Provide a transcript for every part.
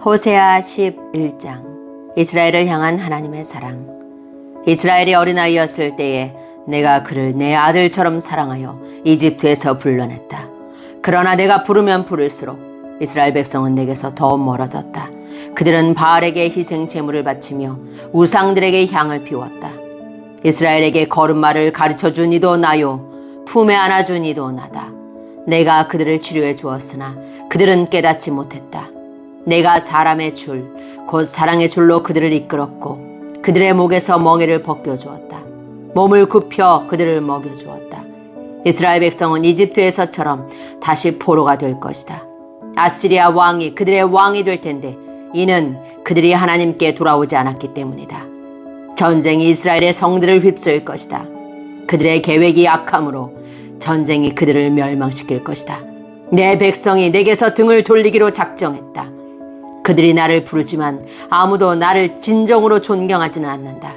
호세아 11장. 이스라엘을 향한 하나님의 사랑. 이스라엘이 어린아이였을 때에 내가 그를 내 아들처럼 사랑하여 이집트에서 불러냈다. 그러나 내가 부르면 부를수록 이스라엘 백성은 내게서 더 멀어졌다. 그들은 바알에게 희생 제물을 바치며 우상들에게 향을 피웠다. 이스라엘에게 걸음마를 가르쳐준 이도 나요, 품에 안아준 이도 나다. 내가 그들을 치료해 주었으나 그들은 깨닫지 못했다. 내가 사람의 줄, 곧 사랑의 줄로 그들을 이끌었고 그들의 목에서 멍에를 벗겨주었다. 몸을 굽혀 그들을 먹여주었다. 이스라엘 백성은 이집트에서처럼 다시 포로가 될 것이다. 아시리아 왕이 그들의 왕이 될 텐데 이는 그들이 하나님께 돌아오지 않았기 때문이다. 전쟁이 이스라엘의 성들을 휩쓸 것이다. 그들의 계획이 악함으로 전쟁이 그들을 멸망시킬 것이다. 내 백성이 내게서 등을 돌리기로 작정했다. 그들이 나를 부르지만 아무도 나를 진정으로 존경하지는 않는다.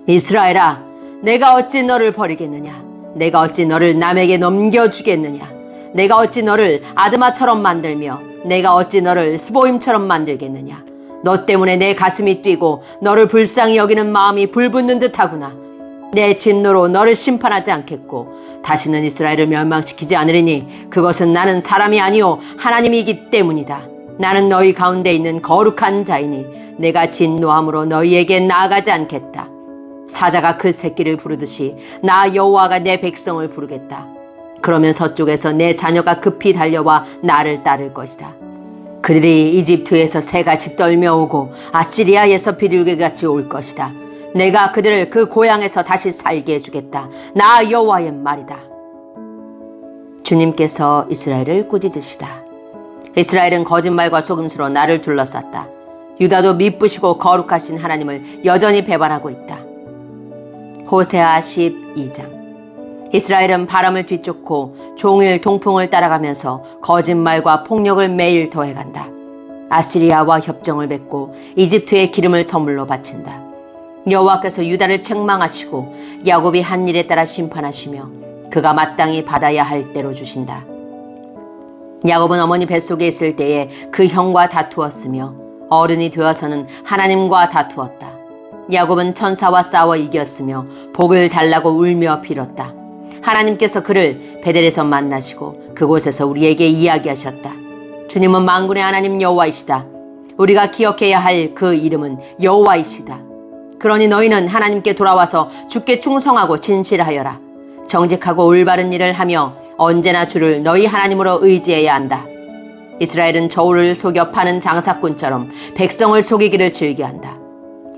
이스라엘아, 내가 어찌 너를 버리겠느냐? 내가 어찌 너를 남에게 넘겨주겠느냐? 내가 어찌 너를 아드마처럼 만들며 내가 어찌 너를 스보임처럼 만들겠느냐? 너 때문에 내 가슴이 뛰고 너를 불쌍히 여기는 마음이 불붙는 듯하구나. 내 진노로 너를 심판하지 않겠고 다시는 이스라엘을 멸망시키지 않으리니 그것은 나는 사람이 아니요 하나님이기 때문이다. 나는 너희 가운데 있는 거룩한 자이니 내가 진노함으로 너희에게 나아가지 않겠다. 사자가 그 새끼를 부르듯이 나 여호와가 내 백성을 부르겠다. 그러면 서쪽에서 내 자녀가 급히 달려와 나를 따를 것이다. 그들이 이집트에서 새같이 떨며 오고 아시리아에서 비둘기같이 올 것이다. 내가 그들을 그 고향에서 다시 살게 해주겠다. 나 여호와의 말이다. 주님께서 이스라엘을 꾸짖으시다. 이스라엘은 거짓말과 속임수로 나를 둘러쌌다. 유다도 미쁘시고 거룩하신 하나님을 여전히 배반하고 있다. 호세아 12장. 이스라엘은 바람을 뒤쫓고 종일 동풍을 따라가면서 거짓말과 폭력을 매일 더해간다. 아시리아와 협정을 맺고 이집트에 기름을 선물로 바친다. 여호와께서 유다를 책망하시고 야곱이 한 일에 따라 심판하시며 그가 마땅히 받아야 할 대로 주신다. 야곱은 어머니 뱃속에 있을 때에 그 형과 다투었으며 어른이 되어서는 하나님과 다투었다. 야곱은 천사와 싸워 이겼으며 복을 달라고 울며 빌었다. 하나님께서 그를 베델에서 만나시고 그곳에서 우리에게 이야기하셨다. 주님은 만군의 하나님 여호와이시다. 우리가 기억해야 할 그 이름은 여호와이시다. 그러니 너희는 하나님께 돌아와서 주께 충성하고 진실하여라. 정직하고 올바른 일을 하며 언제나 주를 너희 하나님으로 의지해야 한다. 이스라엘은 저울을 속여 파는 장사꾼처럼 백성을 속이기를 즐겨한다.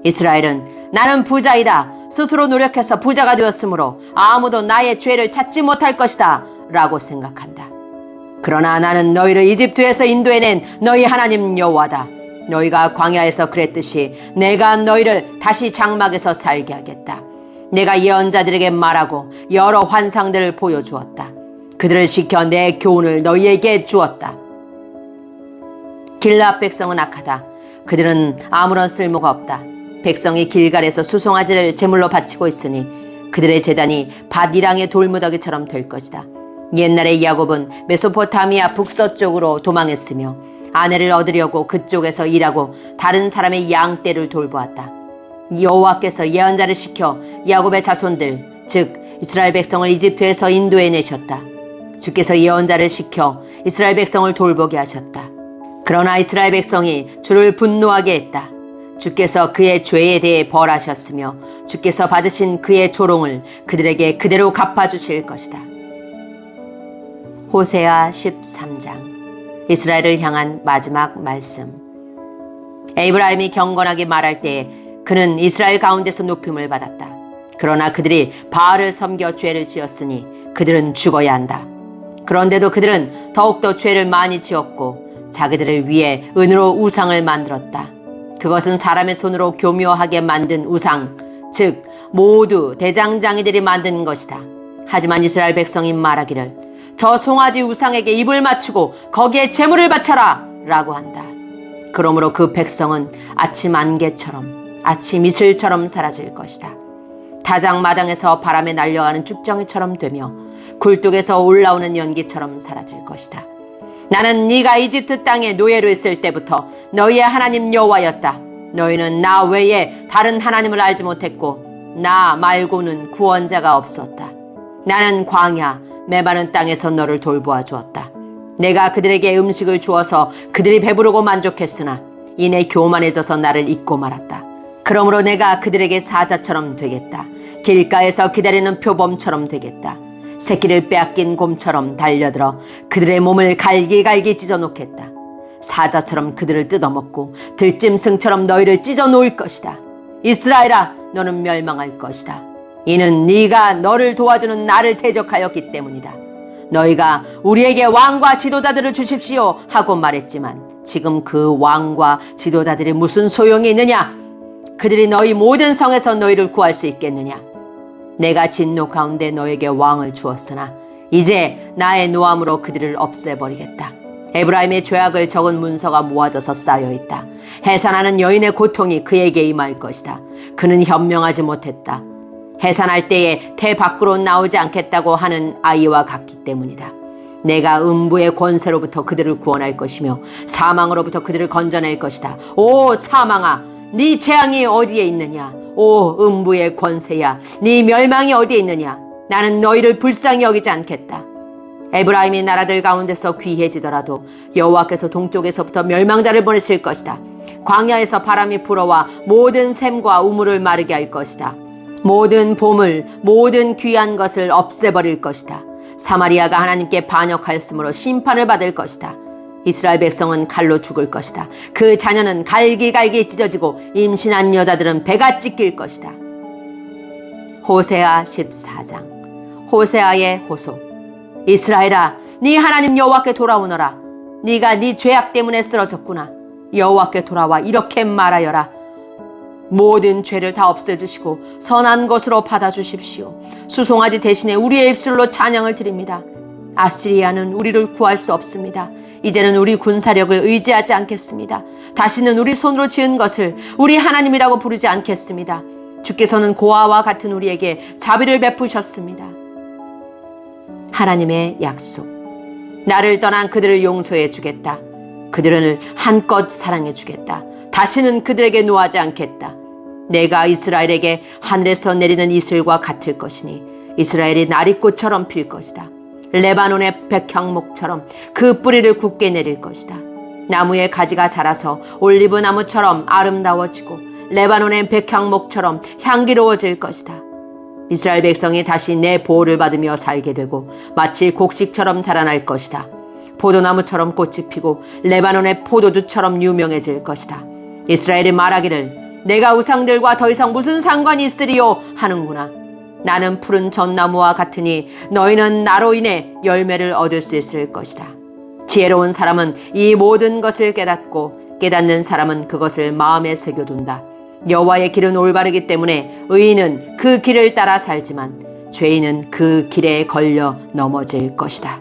이스라엘은 나는 부자이다. 스스로 노력해서 부자가 되었으므로 아무도 나의 죄를 찾지 못할 것이다 라고 생각한다. 그러나 나는 너희를 이집트에서 인도해낸 너희 하나님 여호와다. 너희가 광야에서 그랬듯이 내가 너희를 다시 장막에서 살게 하겠다. 내가 예언자들에게 말하고 여러 환상들을 보여주었다. 그들을 시켜 내 교훈을 너희에게 주었다. 길앗 백성은 악하다. 그들은 아무런 쓸모가 없다. 백성이 길갈에서 수송아지를 제물로 바치고 있으니 그들의 제단이 밧이랑의 돌무더기처럼 될 것이다. 옛날에 야곱은 메소포타미아 북서쪽으로 도망했으며 아내를 얻으려고 그쪽에서 일하고 다른 사람의 양떼를 돌보았다. 여호와께서 예언자를 시켜 야곱의 자손들 즉 이스라엘 백성을 이집트에서 인도해내셨다. 주께서 예언자를 시켜 이스라엘 백성을 돌보게 하셨다. 그러나 이스라엘 백성이 주를 분노하게 했다. 주께서 그의 죄에 대해 벌하셨으며 주께서 받으신 그의 조롱을 그들에게 그대로 갚아주실 것이다. 호세아 13장. 이스라엘을 향한 마지막 말씀. 에브라임이 경건하게 말할 때에 그는 이스라엘 가운데서 높임을 받았다. 그러나 그들이 바알을 섬겨 죄를 지었으니 그들은 죽어야 한다. 그런데도 그들은 더욱더 죄를 많이 지었고 자기들을 위해 은으로 우상을 만들었다. 그것은 사람의 손으로 교묘하게 만든 우상, 즉 모두 대장장이들이 만든 것이다. 하지만 이스라엘 백성이 말하기를 저 송아지 우상에게 입을 맞추고 거기에 제물을 바쳐라 라고 한다. 그러므로 그 백성은 아침 안개처럼 아침 이슬처럼 사라질 것이다. 다장마당에서 바람에 날려가는 죽정이처럼 되며 굴뚝에서 올라오는 연기처럼 사라질 것이다. 나는 네가 이집트 땅에 노예로 있을 때부터 너희의 하나님 여호와였다. 너희는 나 외에 다른 하나님을 알지 못했고 나 말고는 구원자가 없었다. 나는 광야 메마른 땅에서 너를 돌보아 주었다. 내가 그들에게 음식을 주어서 그들이 배부르고 만족했으나 이내 교만해져서 나를 잊고 말았다. 그러므로 내가 그들에게 사자처럼 되겠다. 길가에서 기다리는 표범처럼 되겠다. 새끼를 빼앗긴 곰처럼 달려들어 그들의 몸을 갈기갈기 찢어놓겠다. 사자처럼 그들을 뜯어먹고 들짐승처럼 너희를 찢어놓을 것이다. 이스라엘아, 너는 멸망할 것이다. 이는 네가 너를 도와주는 나를 대적하였기 때문이다. 너희가 우리에게 왕과 지도자들을 주십시오 하고 말했지만 지금 그 왕과 지도자들이 무슨 소용이 있느냐? 그들이 너희 모든 성에서 너희를 구할 수 있겠느냐? 내가 진노 가운데 너에게 왕을 주었으나 이제 나의 노함으로 그들을 없애버리겠다. 에브라임의 죄악을 적은 문서가 모아져서 쌓여있다. 해산하는 여인의 고통이 그에게 임할 것이다. 그는 현명하지 못했다. 해산할 때에 태 밖으로 나오지 않겠다고 하는 아이와 같기 때문이다. 내가 음부의 권세로부터 그들을 구원할 것이며 사망으로부터 그들을 건져낼 것이다. 오 사망아, 네 재앙이 어디에 있느냐? 오 음부의 권세야, 네 멸망이 어디에 있느냐? 나는 너희를 불쌍히 여기지 않겠다. 에브라임이 나라들 가운데서 귀해지더라도 여호와께서 동쪽에서부터 멸망자를 보내실 것이다. 광야에서 바람이 불어와 모든 샘과 우물을 마르게 할 것이다. 모든 보물, 모든 귀한 것을 없애버릴 것이다. 사마리아가 하나님께 반역하였으므로 심판을 받을 것이다. 이스라엘 백성은 칼로 죽을 것이다. 그 자녀는 갈기갈기 찢어지고 임신한 여자들은 배가 찢길 것이다. 호세아 14장. 호세아의 호소. 이스라엘아, 네 하나님 여호와께 돌아오너라. 네가 네 죄악 때문에 쓰러졌구나. 여호와께 돌아와 이렇게 말하여라. 모든 죄를 다 없애주시고 선한 것으로 받아주십시오. 수송아지 대신에 우리의 입술로 찬양을 드립니다. 아시리아는 우리를 구할 수 없습니다. 이제는 우리 군사력을 의지하지 않겠습니다. 다시는 우리 손으로 지은 것을 우리 하나님이라고 부르지 않겠습니다. 주께서는 고아와 같은 우리에게 자비를 베푸셨습니다. 하나님의 약속. 나를 떠난 그들을 용서해 주겠다. 그들을 한껏 사랑해 주겠다. 다시는 그들에게 노하지 않겠다. 내가 이스라엘에게 하늘에서 내리는 이슬과 같을 것이니 이스라엘이 나리꽃처럼 필 것이다. 레바논의 백향목처럼 그 뿌리를 굳게 내릴 것이다. 나무의 가지가 자라서 올리브 나무처럼 아름다워지고 레바논의 백향목처럼 향기로워질 것이다. 이스라엘 백성이 다시 내 보호를 받으며 살게 되고 마치 곡식처럼 자라날 것이다. 포도나무처럼 꽃이 피고 레바논의 포도주처럼 유명해질 것이다. 이스라엘이 말하기를 내가 우상들과 더 이상 무슨 상관이 있으리요 하는구나. 나는 푸른 전나무와 같으니 너희는 나로 인해 열매를 얻을 수 있을 것이다. 지혜로운 사람은 이 모든 것을 깨닫고 깨닫는 사람은 그것을 마음에 새겨둔다. 여호와의 길은 올바르기 때문에 의인은 그 길을 따라 살지만 죄인은 그 길에 걸려 넘어질 것이다.